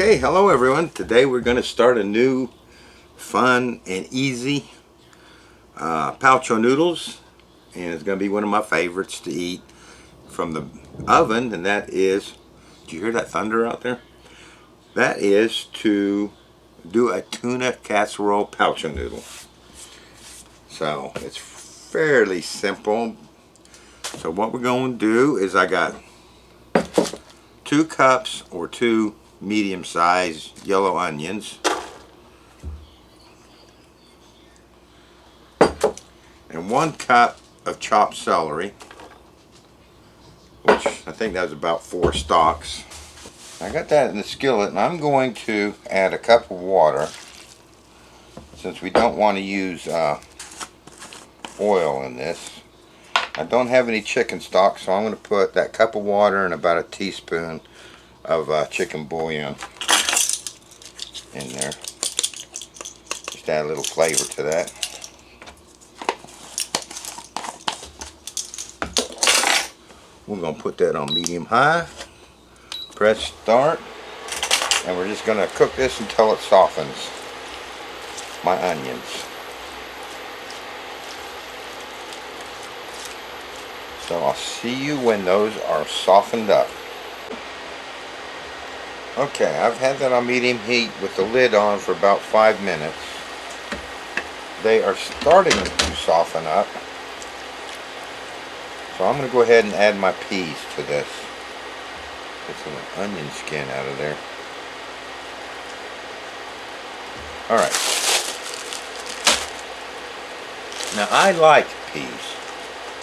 Okay, hello everyone. Today we're going to start a new fun and easy Palcho noodles, and it's going to be one of my favorites to eat from the oven, and that is, do you hear that thunder out there? That is to do a tuna casserole Palcho noodle. So it's fairly simple. So what we're going to do is I got 2 cups or 2 medium-sized yellow onions, and 1 cup of chopped celery, which I think that was about 4 stalks. I got that in the skillet, and I'm going to add a cup of water since we don't want to use oil in this. I don't have any chicken stock, so I'm going to put that cup of water and about a teaspoon of chicken bouillon in there. Just add a little flavor to that. We're going to put that on medium-high, press start, and we're just going to cook this until it softens, my onions. So I'll see you when those are softened up. Okay, I've had that on medium heat with the lid on for about 5 minutes. They are starting to soften up. So I'm going to go ahead and add my peas to this. Get some onion skin out of there. Alright. Now I like peas.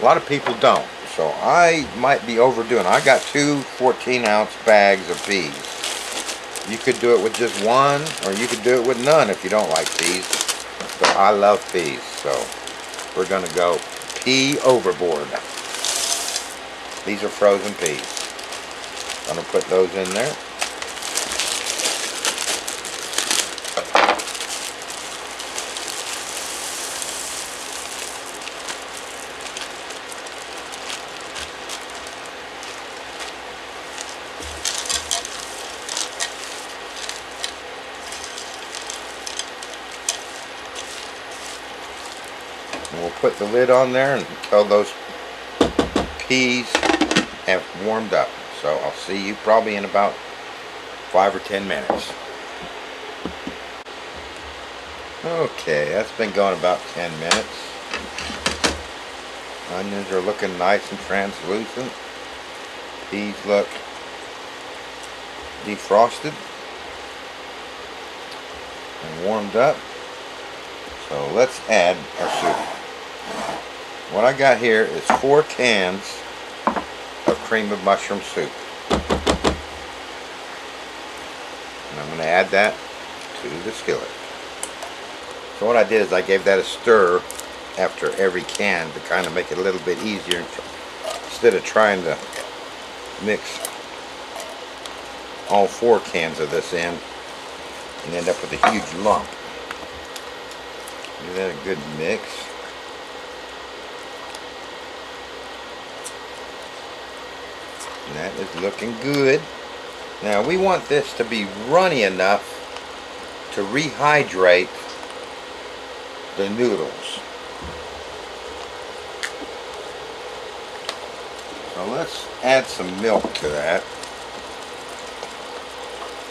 A lot of people don't. So I might be overdoing it. I got 2 14-ounce bags of peas. You could do it with just 1, or you could do it with none if you don't like peas. But I love peas, so we're going to go pea overboard. These are frozen peas. I'm going to put those in there. And we'll put the lid on there until those peas have warmed up. So I'll see you probably in about 5 or 10 minutes. Okay, that's been going about 10 minutes. Onions are looking nice and translucent. Peas look defrosted and warmed up. So let's add our soup. What I got here is 4 cans of cream of mushroom soup. And I'm going to add that to the skillet. So what I did is I gave that a stir after every can to kind of make it a little bit easier instead of trying to mix all 4 cans of this in and end up with a huge lump. Give that a good mix. And that is looking good. Now we want this to be runny enough to rehydrate the noodles. So let's add some milk to that.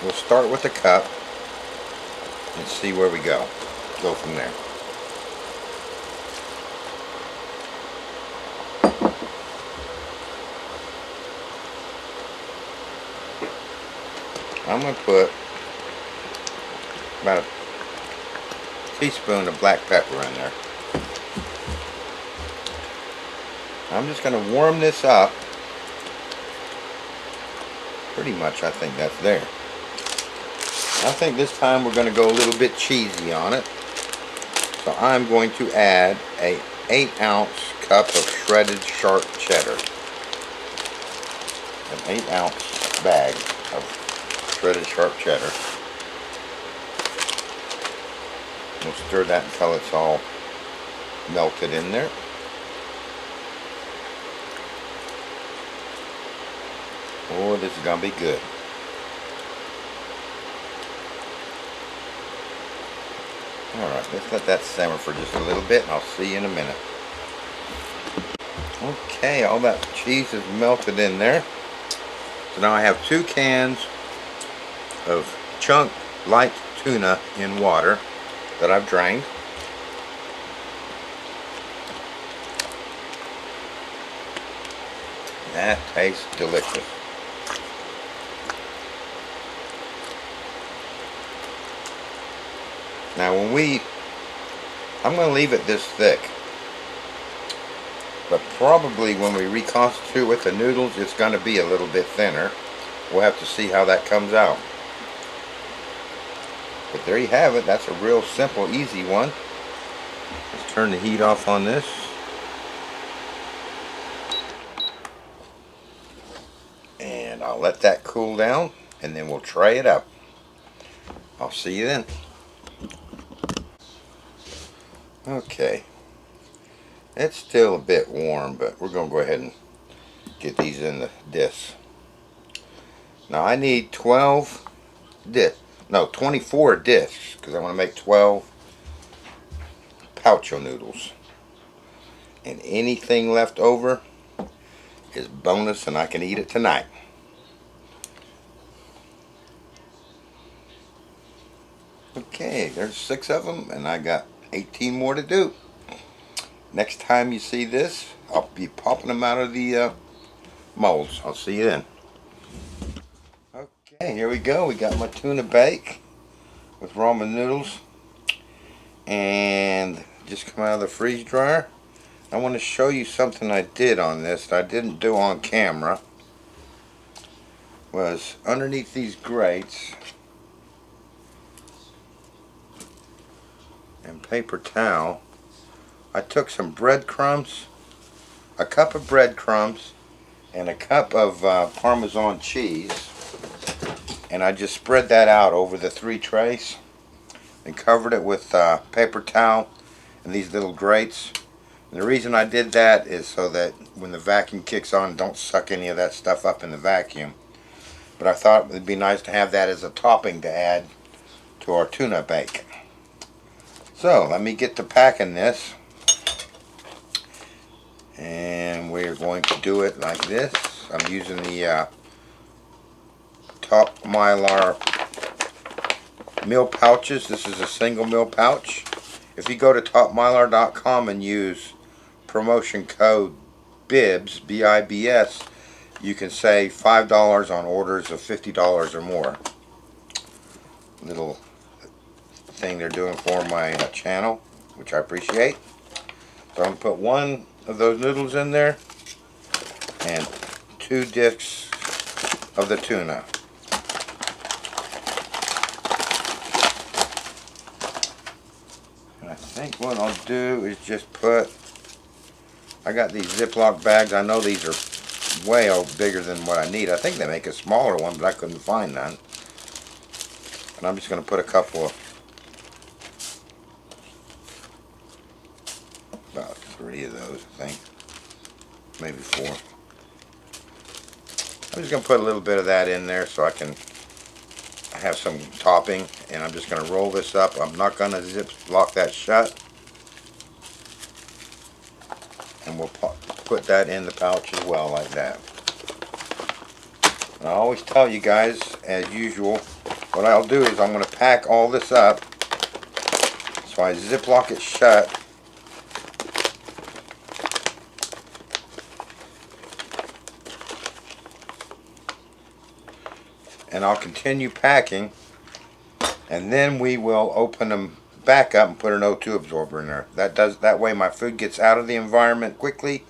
We'll start with a cup and see where we go. Go from there. I'm going to put about a teaspoon of black pepper in there. I'm just going to warm this up. Pretty much I think that's there. I think this time we're going to go a little bit cheesy on it. So I'm going to add a 8-ounce cup of shredded sharp cheddar. An 8-ounce bag of shredded sharp cheddar. We'll stir that until it's all melted in there. Oh, this is going to be good. Alright, let's let that simmer for just a little bit and I'll see you in a minute. Okay, all that cheese is melted in there. So now I have 2 cans of chunk light tuna in water that I've drained. That tastes delicious. Now I'm going to leave it this thick. But probably when we reconstitute with the noodles, it's going to be a little bit thinner. We'll have to see how that comes out. But there you have it. That's a real simple, easy one. Let's turn the heat off on this. And I'll let that cool down, and then we'll tray it up. I'll see you then. Okay. It's still a bit warm, but we're going to go ahead and get these in the discs. Now I need 24 discs, because I want to make 12 Palcho noodles. And anything left over is bonus, and I can eat it tonight. Okay, there's 6 of them, and I got 18 more to do. Next time you see this, I'll be popping them out of the molds. I'll see you then. Okay, here we go. We got my tuna bake with ramen noodles, and just come out of the freeze dryer. I want to show you something I did on this that I didn't do on camera. Was underneath these grates and paper towel, I took some breadcrumbs, a cup of breadcrumbs, and a cup of Parmesan cheese, and I just spread that out over the 3 trays and covered it with paper towel and these little grates. And the reason I did that is so that when the vacuum kicks on, don't suck any of that stuff up in the vacuum. But I thought it would be nice to have that as a topping to add to our tuna bake. So let me get to packing this. And we're going to do it like this. I'm using the Top Mylar meal pouches. This is a single meal pouch. If you go to topmylar.com and use promotion code BIBS, B-I-B-S, you can save $5 on orders of $50 or more. Little thing they're doing for my channel, which I appreciate. So I'm going to put 1 of those noodles in there and 2 discs of the tuna. And I think what I'll do is just put, I got these Ziploc bags. I know these are way bigger than what I need. I think they make a smaller one, but I couldn't find none. And I'm just going to put a couple of, about 3 of those, I think. Maybe 4. I'm just going to put a little bit of that in there so I can have some topping, and I'm just going to roll this up. I'm not going to lock that shut, and we'll put that in the pouch as well, like that. And I always tell you guys, as usual, what I'll do is I'm going to pack all this up, so I ziplock it shut. And I'll continue packing, and then we will open them back up and put an O2 absorber in there. That way my food gets out of the environment quickly,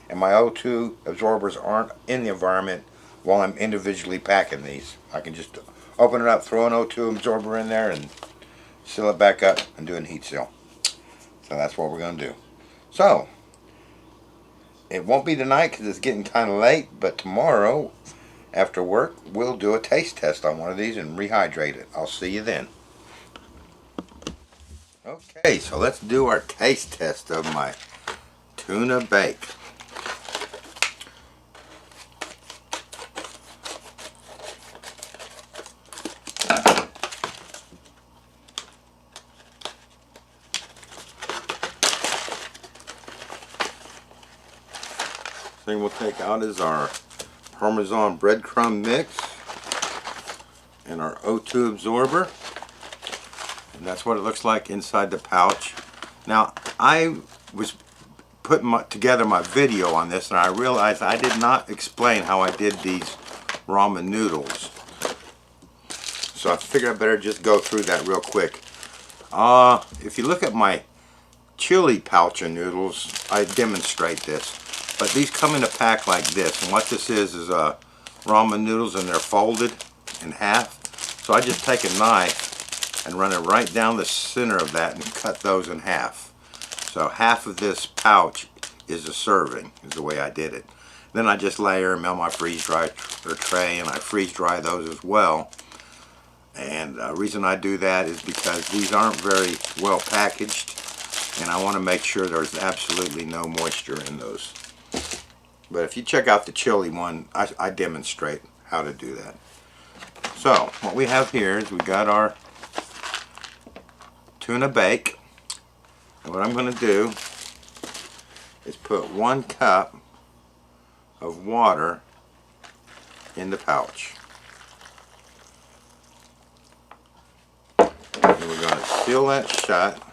and my O2 absorbers aren't in the environment while I'm individually packing these. I can just open it up, throw an O2 absorber in there, and seal it back up and do a heat seal. So that's what we're going to do. So it won't be tonight because it's getting kind of late, but tomorrow after work, we'll do a taste test on one of these and rehydrate it. I'll see you then. Okay, so let's do our taste test of my tuna bake. thing we'll take out is our Parmesan breadcrumb mix and our O2 absorber. And that's what it looks like inside the pouch. Now, I was putting together my video on this and I realized I did not explain how I did these ramen noodles. So I figured I better just go through that real quick. If you look at my chili pouch of noodles, I demonstrate this. But these come in a pack like this, and what this is ramen noodles, and they're folded in half. So I just take a knife and run it right down the center of that and cut those in half. So half of this pouch is a serving, is the way I did it. Then I just layer them on my freeze dry tray, and I freeze dry those as well. And the reason I do that is because these aren't very well packaged, and I want to make sure there's absolutely no moisture in those. But if you check out the chili one, I demonstrate how to do that. So what we have here is we got our tuna bake, and what I'm going to do is put 1 cup of water in the pouch. And we're going to seal that shut.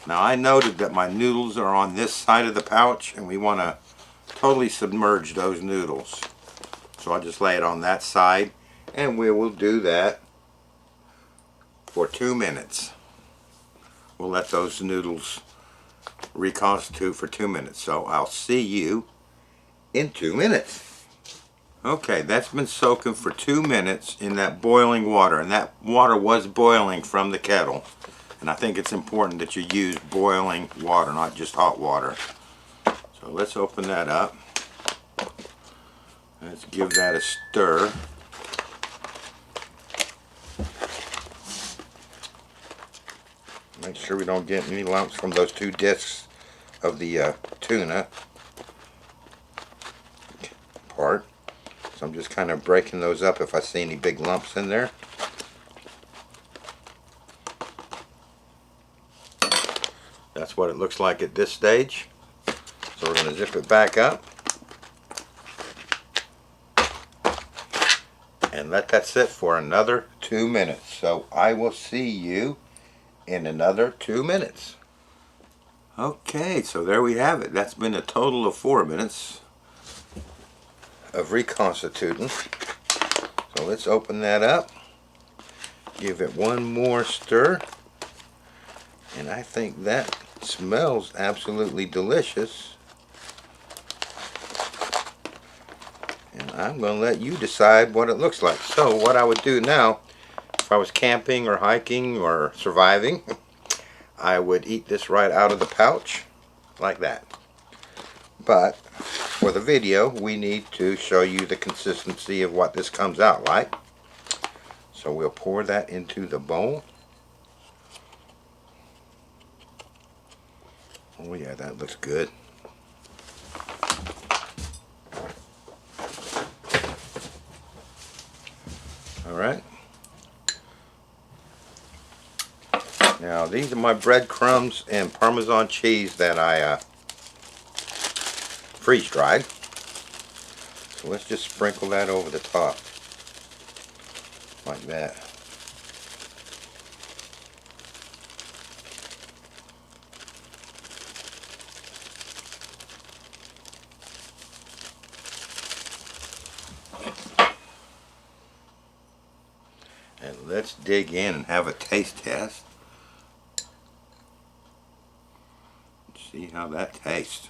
Now I noted that my noodles are on this side of the pouch, and we want to totally submerge those noodles. So I'll just lay it on that side, and we will do that for 2 minutes. We'll let those noodles reconstitute for 2 minutes. So I'll see you in 2 minutes. Okay, that's been soaking for 2 minutes in that boiling water, and that water was boiling from the kettle. And I think it's important that you use boiling water, not just hot water. So let's open that up. Let's give that a stir. Make sure we don't get any lumps from those 2 discs of the tuna part. So I'm just kind of breaking those up if I see any big lumps in there. That's what it looks like at this stage. So we're going to zip it back up and let that sit for another 2 minutes. So I will see you in another 2 minutes. Okay, so there we have it. That's been a total of 4 minutes of reconstituting. So let's open that up, give it one more stir, and I think that smells absolutely delicious. And I'm going to let you decide what it looks like. So what I would do now, if I was camping or hiking or surviving, I would eat this right out of the pouch like that. But for the video, we need to show you the consistency of what this comes out like. So we'll pour that into the bowl. Oh yeah, that looks good. Alright. Now these are my breadcrumbs and Parmesan cheese that I freeze dried. So let's just sprinkle that over the top like that. And let's dig in and have a taste test. See how that tastes.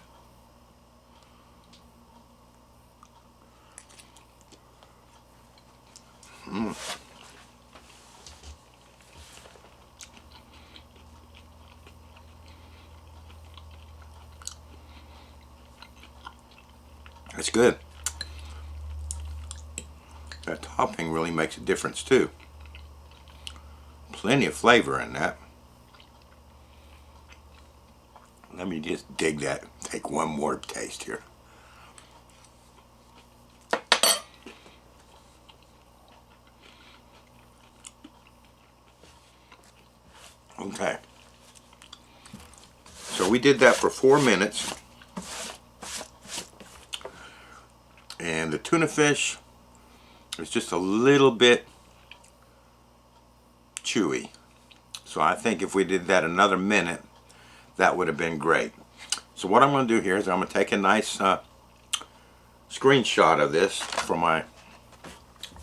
That's good. That topping really makes a difference too. Plenty of flavor in that. Let me just dig that. Take one more taste here. Okay. So we did that for 4 minutes. And the tuna fish is just a little bit chewy. So I think if we did that another minute, that would have been great. So what I'm going to do here is I'm going to take a nice screenshot of this for my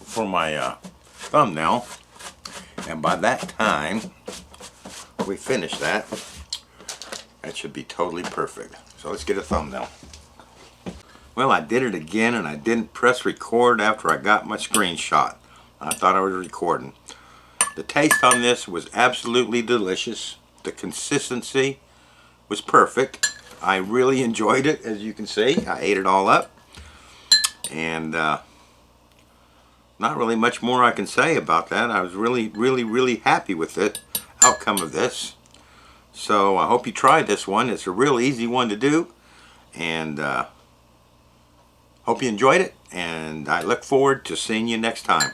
thumbnail, and by that time we finish that, that should be totally perfect. So let's get a thumbnail. Well, I did it again, and I didn't press record after I got my screenshot. I thought I was recording. The taste on this was absolutely delicious. The consistency was perfect. I really enjoyed it, as you can see. I ate it all up. And not really much more I can say about that. I was really happy with the outcome of this. So I hope you tried this one. It's a real easy one to do. And hope you enjoyed it. And I look forward to seeing you next time.